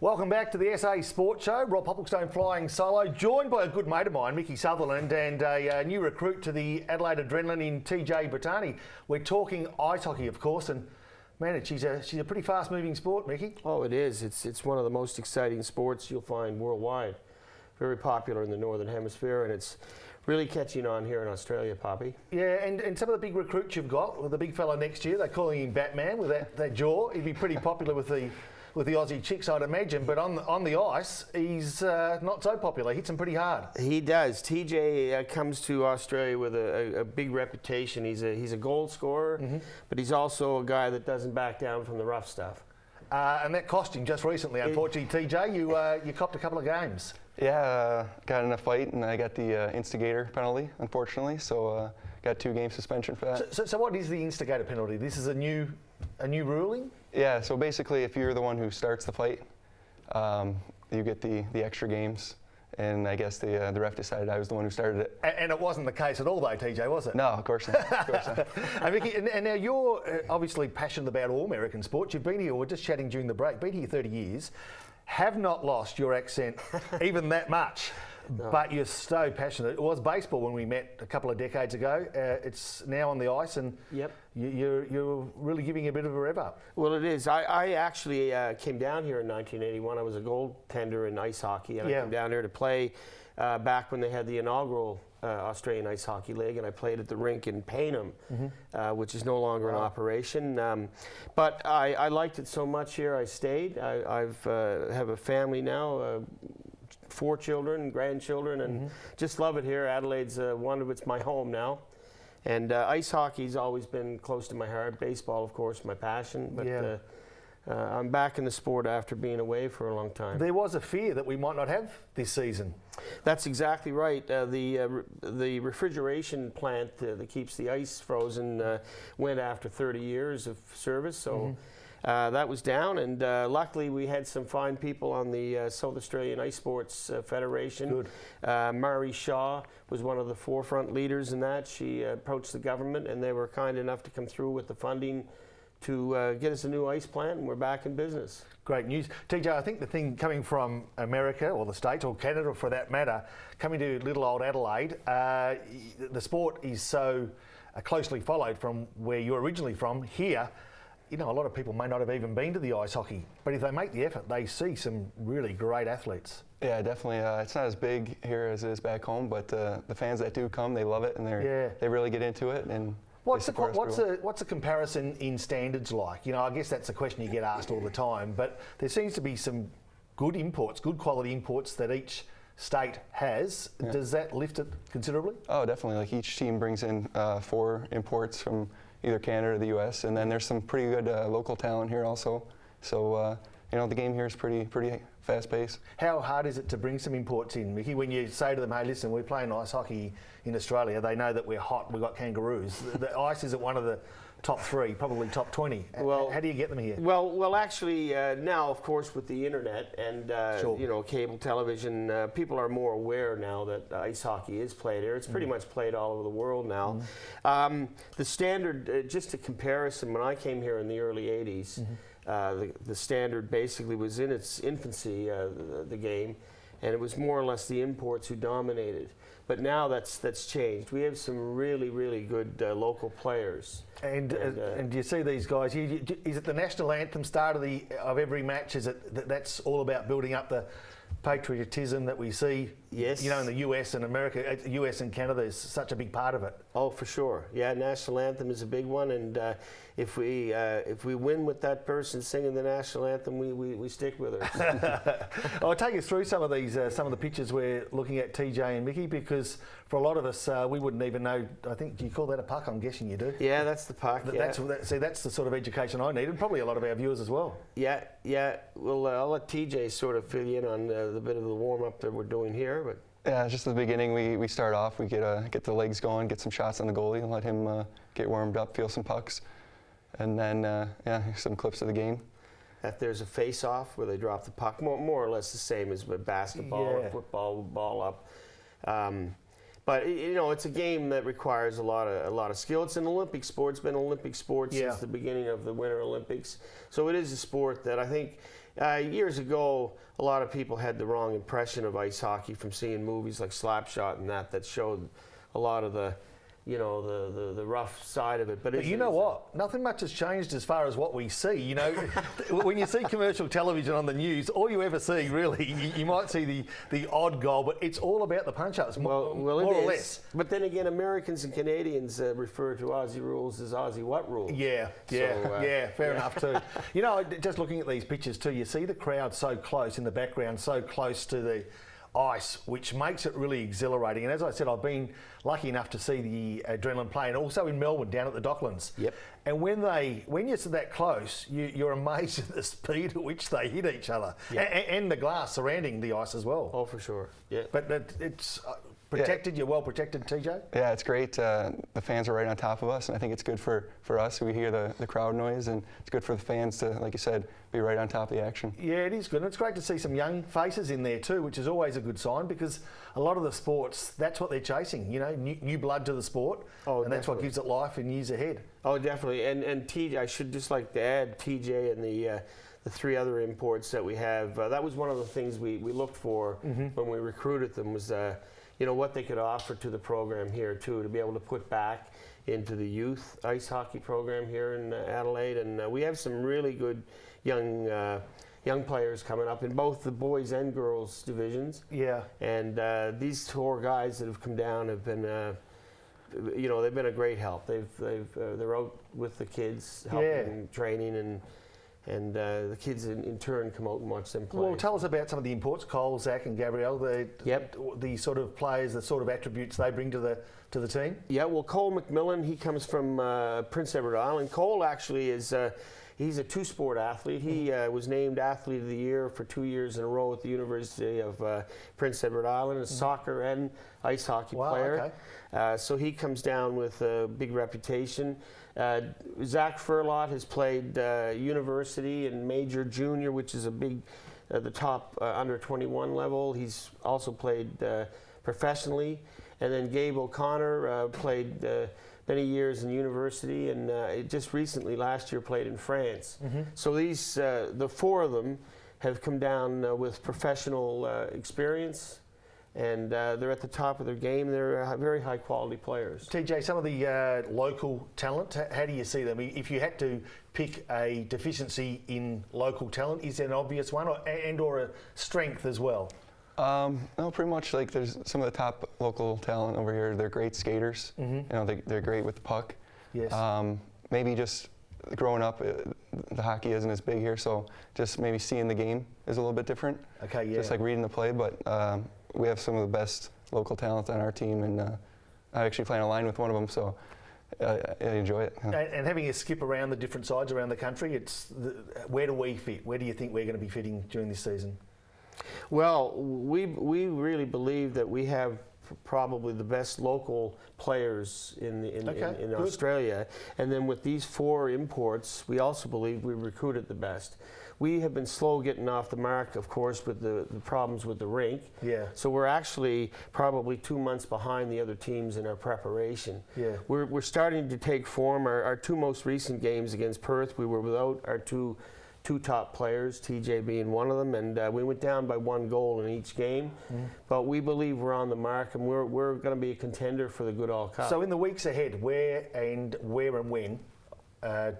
Welcome back to the SA Sports Show. Rob Popplestone flying solo, joined by a good mate of mine, Mickey Sutherland, and a new recruit to the Adelaide Adrenaline in TJ Brittani. We're talking ice hockey, of course, and man, she's a pretty fast-moving sport, Mickey. Oh, it is. It's one of the most exciting sports you'll find worldwide. Very popular in the Northern Hemisphere, and it's really catching on here in Australia, Poppy. Yeah, and some of the big recruits you've got, with the big fella next year, they're calling him Batman with that jaw. He'd be pretty popular with the Aussie chicks, I'd imagine, but on the ice, he's not so popular. He hits them pretty hard. He does. TJ comes to Australia with a big reputation. He's a goal scorer, but he's also a guy that doesn't back down from the rough stuff. And that cost him just recently, unfortunately, TJ. You copped a couple of games. Yeah, got in a fight and I got the instigator penalty, unfortunately. So got 2-game suspension for that. So what is the instigator penalty? This is a new ruling? Yeah. So basically, if you're the one who starts the fight, you get the extra games. And I guess the ref decided I was the one who started it. And it wasn't the case at all, though, TJ, was it? No, of course not. Of course not. And, Mickey, and now you're obviously passionate about all American sports. You've been here, we were just chatting during the break, been here 30 years, have not lost your accent even that much. No. But you're so passionate. It was baseball when we met a couple of decades ago. It's now on the ice, and you're really giving a bit of a rev up. Well, it is. I actually came down here in 1981. I was a goaltender in ice hockey, and I came down here to play back when they had the inaugural Australian Ice Hockey League, and I played at the rink in Payneham, which is no longer in operation. But I liked it so much here, I stayed. I have a family now. 4 children, grandchildren, and just love it here. Adelaide's it's my home now. And ice hockey's always been close to my heart. Baseball, of course, my passion. But I'm back in the sport after being away for a long time. There was a fear that we might not have this season. That's exactly right. The refrigeration plant that keeps the ice frozen went after 30 years of service. So. That was down, and luckily we had some fine people on the South Australian Ice Sports Federation. Good. Mari Shaw was one of the forefront leaders in that. She approached the government, and they were kind enough to come through with the funding to get us a new ice plant, and we're back in business. Great news. TJ, I think the thing coming from America, or the States, or Canada for that matter, coming to little old Adelaide, the sport is so closely followed from where you're originally from here. You know, a lot of people may not have even been to the ice hockey, but if they make the effort, they see some really great athletes. Yeah, definitely. It's not as big here as it is back home, but the fans that do come, they love it, and they really get into it. And what's a comparison in standards like? You know, I guess that's a question you get asked all the time, but there seems to be some good imports, good quality imports that each state has. Yeah. Does that lift it considerably? Oh, definitely. Like each team brings in 4 imports from either Canada or the U.S., and then there's some pretty good local talent here also. So, you know, the game here is pretty fast-paced. How hard is it to bring some imports in, Mickey? When you say to them, hey, listen, we're playing ice hockey in Australia, they know that we're hot, we've got kangaroos. The ice isn't one of the top 3, probably top 20. Well, how do you get them here? Well, actually, now, of course, with the internet and you know, cable television, people are more aware now that ice hockey is played here. It's pretty much played all over the world now. The standard, just a comparison, when I came here in the early 80s, the standard basically was in its infancy, the game, and it was more or less the imports who dominated. But now that's changed. We have some really, really good local players. And do you see these guys? Is it the national anthem start of every match? Is it that's all about building up the patriotism that we see? Yes. You know, in the US and America, US and Canada is such a big part of it. Oh, for sure. Yeah, national anthem is a big one, and if we win with that person singing the national anthem, we stick with her. I'll take us through some of the pictures we're looking at, TJ and Mickey, because for a lot of us, we wouldn't even know. I think, do you call that a puck? I'm guessing you do. Yeah, that's the puck. That's the sort of education I need, and probably a lot of our viewers as well. Yeah. Well, I'll let TJ sort of fill you in on the bit of the warm up that we're doing here, but. Yeah, just at the beginning, we start off, we get the legs going, get some shots on the goalie, and let him get warmed up, feel some pucks, and then some clips of the game. If there's a face-off where they drop the puck, more or less the same as with basketball or football, ball up. But you know, it's a game that requires a lot of skill. It's an Olympic sport. It's been an Olympic sport since the beginning of the Winter Olympics. So it is a sport that I think Years ago, a lot of people had the wrong impression of ice hockey from seeing movies like Slapshot and that showed a lot of the, you know, the rough side of it. But you know what? Nothing much has changed as far as what we see. You know, when you see commercial television on the news, all you ever see, really, you might see the odd goal, but it's all about the punch-ups, more or less. But then again, Americans and Canadians refer to Aussie rules as Aussie what rules? Yeah, fair enough too. You know, just looking at these pictures too, you see the crowd so close in the background, so close to the ice, which makes it really exhilarating. And as I said, I've been lucky enough to see the Adrenaline play, and also in Melbourne down at the Docklands. Yep. And when you're that close, you're amazed at the speed at which they hit each other, and the glass surrounding the ice as well. Oh, for sure. Yeah. But it's protected. You're well protected, TJ. Yeah, it's great. The fans are right on top of us, and I think it's good for us. We hear the crowd noise, and it's good for the fans to, like you said, be right on top of the action. Yeah, it is good. And it's great to see some young faces in there too, which is always a good sign, because a lot of the sports, that's what they're chasing, you know, new blood to the sport. Oh, and that's what gives it life in years ahead. Oh, definitely. And TJ, I should just like to add, TJ and the 3 other imports that we have, that was one of the things we looked for when we recruited them, was you know, what they could offer to the program here too, to be able to put back into the youth ice hockey program here in Adelaide. And we have some really good young players coming up in both the boys and girls divisions. Yeah. And these 4 guys that have come down have been, you know, they've been a great help. They're out with the kids, helping, training, and the kids in turn come out and watch them play. Well, tell us about some of the imports, Cole, Zach and Gabrielle, the sort of players, the sort of attributes they bring to the team. Yeah, well, Cole McMillan, he comes from Prince Edward Island. Cole actually is, he's a 2-sport athlete. He was named Athlete of the Year for 2 years in a row at the University of Prince Edward Island, a soccer and ice hockey player. Okay. So he comes down with a big reputation. Zach Furlot has played university and major junior, which is a big, the top under 21 level. He's also played professionally. And then Gabe O'Connor played many years in university, and just recently, last year, played in France. So these, the 4 of them have come down with professional experience, and they're at the top of their game. They're very high quality players. TJ, some of the local talent, how do you see them? If you had to pick a deficiency in local talent, is there an obvious one or a strength as well? No, pretty much. Like, there's some of the top local talent over here. They're great skaters. You know, they're great with the puck. Yes. Maybe just growing up, the hockey isn't as big here, so just maybe seeing the game is a little bit different. Okay, yeah. Just like reading the play, but we have some of the best local talent on our team, and I actually play on a line with one of them, so I enjoy it. And having a skip around the different sides around the country, where do we fit? Where do you think we're going to be fitting during this season? Well, we really believe that we have probably the best local players in Australia, and then with these 4 imports, we also believe we recruited the best. We have been slow getting off the mark, of course, with the problems with the rink. Yeah. So we're actually probably 2 months behind the other teams in our preparation. Yeah. We're starting to take form. Our 2 most recent games against Perth, we were without our two top players, TJ being one of them, and we went down by 1 goal in each game. But we believe we're on the mark, and we're going to be a contender for the Goodall Cup. So in the weeks ahead, where and when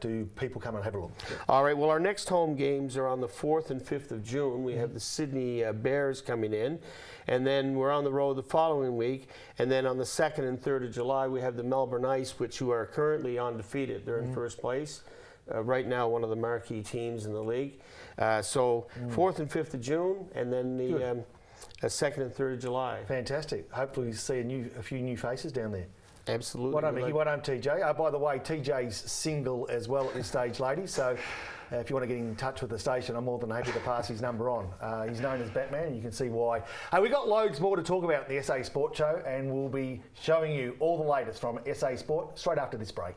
do people come and have a look? All right, well, our next home games are on the 4th and 5th of June. We have the Sydney Bears coming in, and then we're on the road the following week, and then on the 2nd and 3rd of July, we have the Melbourne Ice, which who are currently undefeated. They're in first place. Right now, one of the marquee teams in the league. So 4th and 5th of June, and then the 2nd and 3rd of July. Fantastic. Hopefully we see a few new faces down there. Absolutely. Well done, Mickey. Well done, TJ. By the way, TJ's single as well at this stage, ladies. So if you want to get in touch with the station, I'm more than happy to pass his number on. He's known as Batman, and you can see why. We've got loads more to talk about in the SA Sport Show, and we'll be showing you all the latest from SA Sport straight after this break.